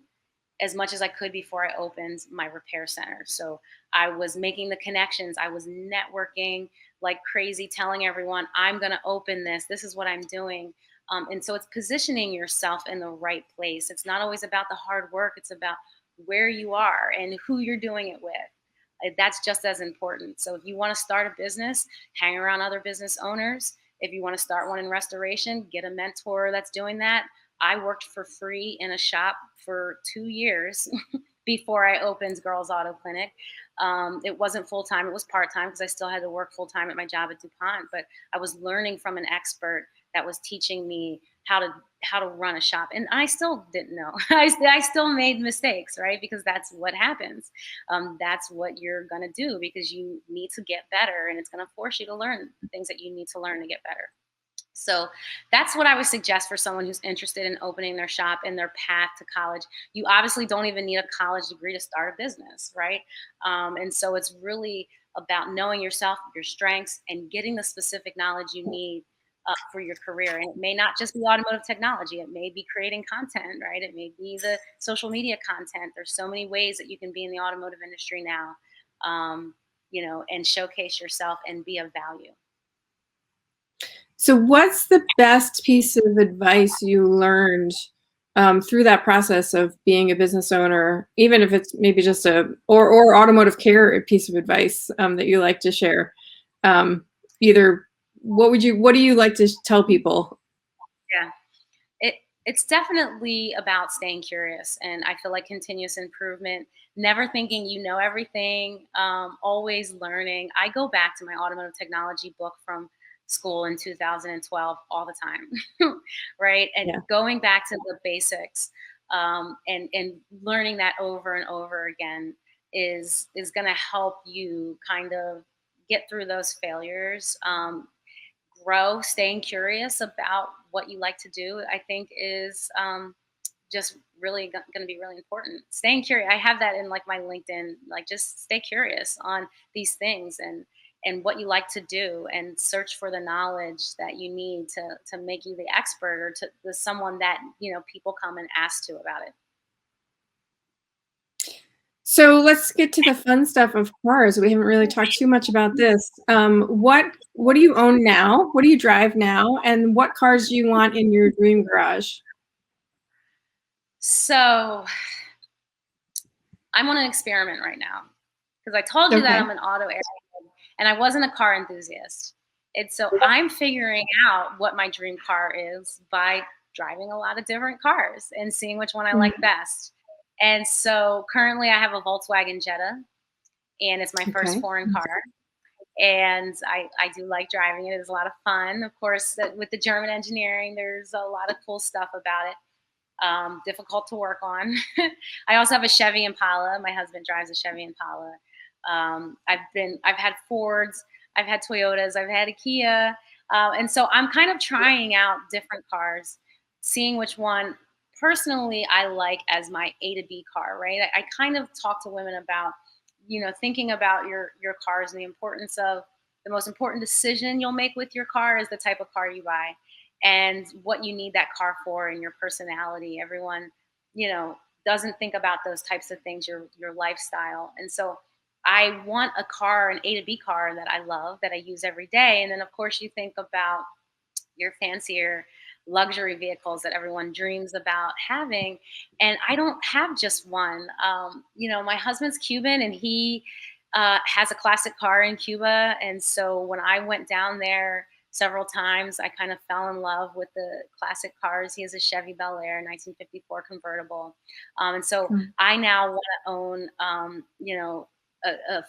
as much as I could before I opened my repair center. So I was making the connections. I was networking like crazy, telling everyone, I'm going to open this. This is what I'm doing. And so it's positioning yourself in the right place. It's not always about the hard work. It's about where you are and who you're doing it with. That's just as important. So if you want to start a business, hang around other business owners. If you want to start one in restoration, get a mentor that's doing that. I worked for free in a shop for 2 years before I opened Girls Auto Clinic. It wasn't full time; it was part time because I still had to work full time at my job at DuPont. But I was learning from an expert that was teaching me how to run a shop, and I still didn't know. I still made mistakes, right? Because that's what happens. That's what you're gonna do because you need to get better, and it's gonna force you to learn the things that you need to learn to get better. So that's what I would suggest for someone who's interested in opening their shop and their path to college. You obviously don't even need a college degree to start a business, right? And so it's really about knowing yourself, your strengths, and getting the specific knowledge you need for your career. And it may not just be automotive technology. It may be creating content, right? It may be the social media content. There's so many ways that you can be in the automotive industry now, and showcase yourself and be of value. So what's the best piece of advice you learned through that process of being a business owner, even if it's maybe just or automotive care piece of advice that you like to share? Either what do you like to tell people? Yeah. It's definitely about staying curious, and I feel like continuous improvement, never thinking you know everything, always learning. I go back to my automotive technology book from school in 2012 all the time, right? And Yeah. going back to the basics, and learning that over and over again is going to help you kind of get through those failures. grow, staying curious about what you like to do, I think is just really going to be really important. Staying curious. I have that in like my LinkedIn, like just stay curious on these things and what you like to do, and search for the knowledge that you need to make you the expert, or to the someone that, you know, people come and ask to about it. So let's get to the fun stuff of cars. We haven't really talked too much about this. What do you own now? What do you drive now? And what cars do you want in your dream garage? So I'm on an experiment right now, because I told you that Okay. I'm an auto airhead and I wasn't a car enthusiast. And so I'm figuring out what my dream car is by driving a lot of different cars and seeing which one I like best. And so currently I have a Volkswagen Jetta, and it's my first Okay. foreign car. And I do like driving it. It is a lot of fun. Of course, with the German engineering, there's a lot of cool stuff about it. Difficult to work on. I also have a Chevy Impala. My husband drives a Chevy Impala. I've had Fords, I've had Toyotas, I've had a Kia, and so I'm kind of trying out different cars, seeing which one personally I like as my A to B car. Right? I kind of talk to women about, you know, thinking about your cars and the importance of the most important decision you'll make with your car is the type of car you buy, and what you need that car for, and your personality. Everyone, you know, doesn't think about those types of things, your lifestyle. And so I want a car, an A to B car that I love, that I use every day. And then of course you think about your fancier luxury vehicles that everyone dreams about having. And I don't have just one. You know, my husband's Cuban, and he has a classic car in Cuba. And so when I went down there several times, I kind of fell in love with the classic cars. He has a Chevy Bel Air 1954 convertible. And so I now want to own, you know,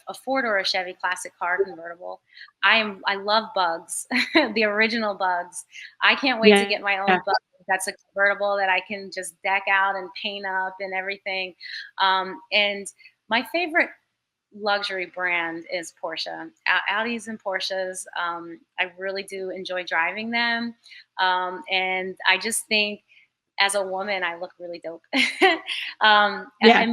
a Ford or a Chevy classic car convertible. I love Bugs, the original Bugs. I can't wait to Yeah. get my own Bug that's a convertible that I can just deck out and paint up and everything. And my favorite luxury brand is Porsche. Audis and Porsches. I really do enjoy driving them, and I just think as a woman, I look really dope. Yeah.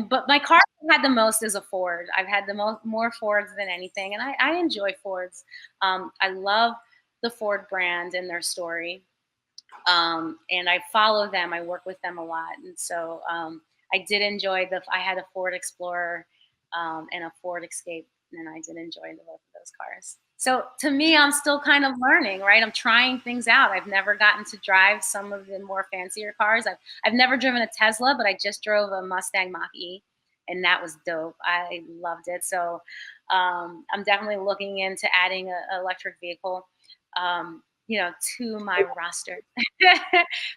But my car I've had the most is a Ford. I've had the more Fords than anything, and I enjoy Fords. I love the Ford brand and their story, and I follow them. I work with them a lot, and so I did enjoy I had a Ford Explorer and a Ford Escape, and I did enjoy both of those cars. So to me, I'm still kind of learning, right? I'm trying things out. I've never gotten to drive some of the more fancier cars. I've never driven a Tesla, but I just drove a Mustang Mach-E, and that was dope. I loved it. So I'm definitely looking into adding an electric vehicle, you know, to my roster.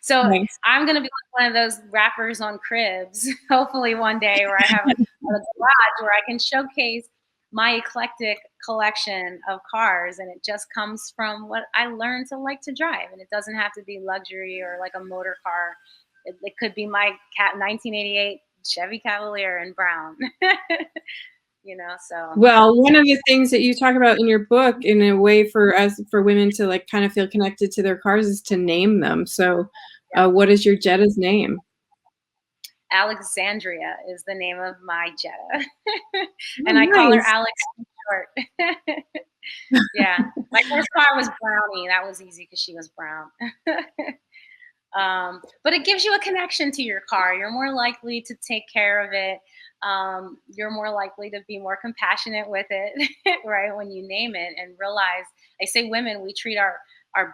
So Nice. I'm going to be like one of those rappers on Cribs, hopefully one day, where I have a garage where I can showcase my eclectic collection of cars, and it just comes from what I learned to like to drive, and it doesn't have to be luxury or like a motor car. It could be my 1988 Chevy Cavalier in brown. You know, so Well, one of the things that you talk about in your book, in a way for us, for women to like kind of feel connected to their cars, is to name them. So, what is your Jetta's name? Alexandria is the name of my Jetta. Oh, And I call her nice. Alex in short. Yeah. My first car was Brownie. That was easy because she was brown. But it gives you a connection to your car. You're more likely to take care of it. You're more likely to be more compassionate with it, right? When you name it and realize, I say women, we treat our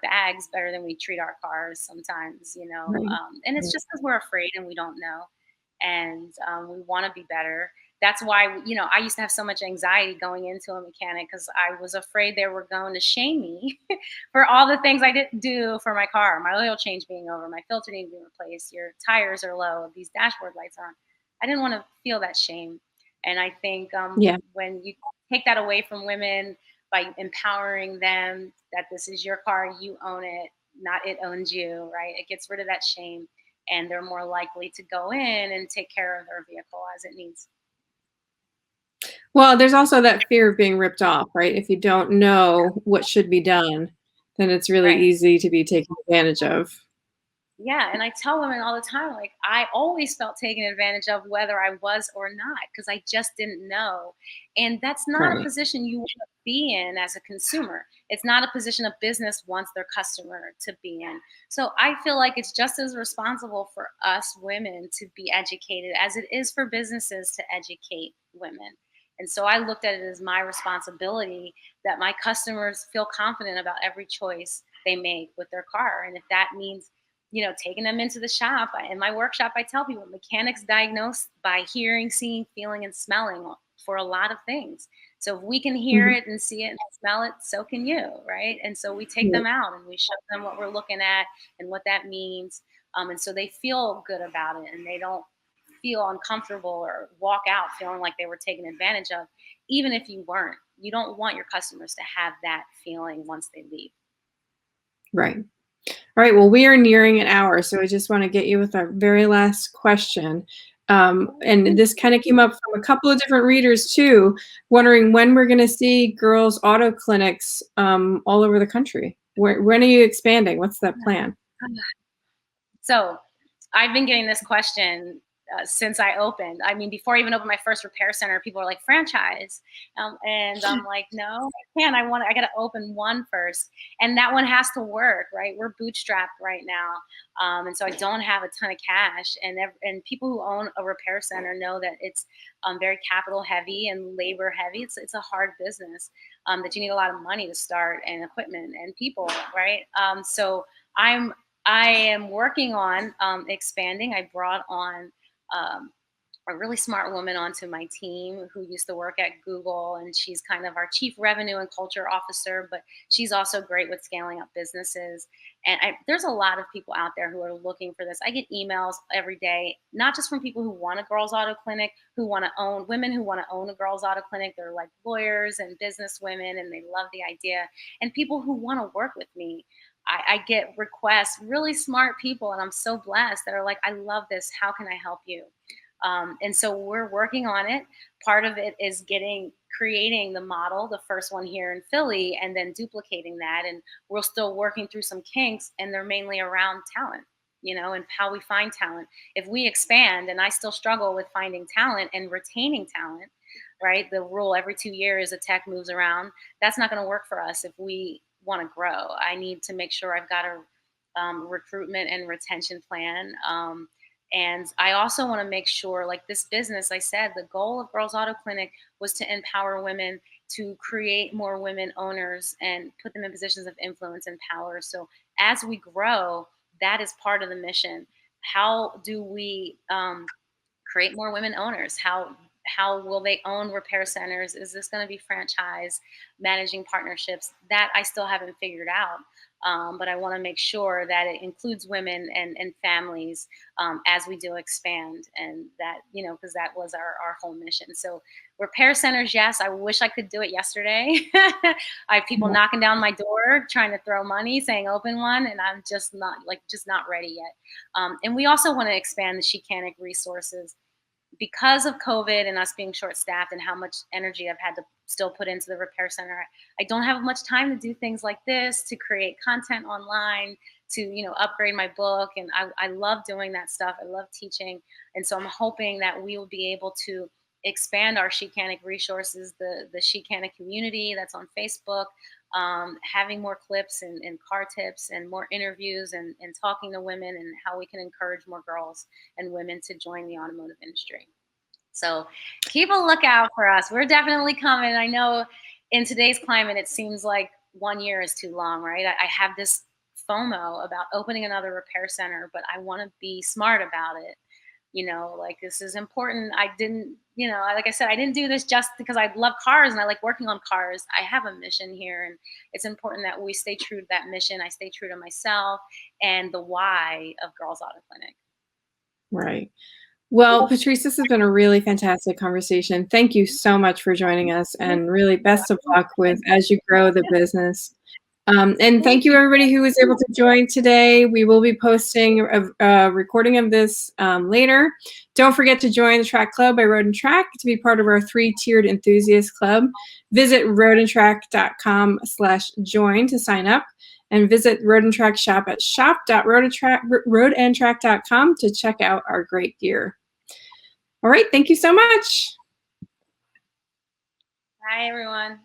bags better than we treat our cars sometimes, you know. Right. And it's just because we're afraid and we don't know. And we want to be better. That's why, you know, I used to have so much anxiety going into a mechanic, because I was afraid they were going to shame me for all the things I didn't do for my car. My oil change being over, my filter needing to be replaced, your tires are low, these dashboard lights aren't. I didn't want to feel that shame. And I think Yeah. when you take that away from women by empowering them that this is your car, you own it, not it owns you, right? It gets rid of that shame, and they're more likely to go in and take care of their vehicle as it needs. Well, there's also that fear of being ripped off, right? If you don't know what should be done, then it's really Right. easy to be taken advantage of. Yeah, and I tell women all the time, like, I always felt taken advantage of whether I was or not because I just didn't know. And that's not a Right. position you want to be in as a consumer. It's not a position a business wants their customer to be in. So I feel like it's just as responsible for us women to be educated as it is for businesses to educate women. And so I looked at it as my responsibility that my customers feel confident about every choice they make with their car. And if that means taking them into the shop. In my workshop, I tell people mechanics diagnose by hearing, seeing, feeling, and smelling for a lot of things. So if we can hear Mhm. it and see it and smell it, so can you, right? And so we take Right. them out and we show them what we're looking at and what that means. And so they feel good about it and they don't feel uncomfortable or walk out feeling like they were taken advantage of, even if you weren't. You don't want your customers to have that feeling once they leave. Right. All right. Well, we are nearing an hour, so I just want to get you with our very last question. And this kind of came up from a couple of different readers too, wondering when we're going to see girls' auto clinics all over the country. When are you expanding? What's that plan? So I've been getting this question since I opened. I mean, before I even opened my first repair center, people are like, franchise. And I'm like, no, I can't. I got to open one first. And that one has to work, right? We're bootstrapped right now. And so I don't have a ton of cash. And people who own a repair center know that it's very capital heavy and labor heavy. It's a hard business that you need a lot of money to start and equipment and people, right? So I am working on expanding. I brought on um, a really smart woman onto my team who used to work at Google, and she's kind of our chief revenue and culture officer, but she's also great with scaling up businesses. And there's a lot of people out there who are looking for this. I get emails every day, not just from people who want a girls' auto clinic, who want to own women who want to own a girls' auto clinic. They're like lawyers and business women, and they love the idea, and people who want to work with me. I get requests, really smart people, and I'm so blessed that are like, I love this. How can I help you? And so we're working on it. Part of it is creating the model, the first one here in Philly, and then duplicating that. And we're still working through some kinks, and they're mainly around talent, and how we find talent. If we expand, and I still struggle with finding talent and retaining talent, right? The rule every 2 years a tech moves around. That's not going to work for us if we want to grow. I need to make sure I've got a recruitment and retention plan. And I also want to make sure, like this business, I said, the goal of Girls Auto Clinic was to empower women, to create more women owners and put them in positions of influence and power. So as we grow, that is part of the mission. How do we create more women owners? How will they own repair centers? Is this going to be franchise, managing partnerships? That I still haven't figured out. But I want to make sure that it includes women and families as we do expand, and that, because that was our whole mission. So repair centers, yes, I wish I could do it yesterday. I have people knocking down my door trying to throw money, saying open one, and I'm just not ready yet. And we also want to expand the Chicanic resources because of COVID and us being short staffed and how much energy I've had to still put into the repair center. I don't have much time to do things like this, to create content online, to upgrade my book. And I love doing that stuff. I love teaching. And so I'm hoping that we will be able to expand our Chicanic resources, the Chicanic community that's on Facebook, having more clips and car tips and more interviews and talking to women and how we can encourage more girls and women to join the automotive industry. So keep a lookout for us. We're definitely coming. I know in today's climate, it seems like 1 year is too long, right? I have this FOMO about opening another repair center, but I want to be smart about it. Like this is important. I didn't, like I said, I didn't do this just because I love cars and I like working on cars. I have a mission here, and it's important that we stay true to that mission. I stay true to myself and the why of Girls Auto Clinic. Right. Well, Patrice, this has been a really fantastic conversation. Thank you so much for joining us, and really best of luck with as you grow the business. And thank you, everybody who was able to join today. We will be posting a recording of this later. Don't forget to join the Track Club by Road and Track to be part of our 3-tiered enthusiast club. Visit roadandtrack.com/join to sign up. and visit Road and Track shop at shop.roadandtrack.com to check out our great gear. All right, thank you so much. Bye, everyone.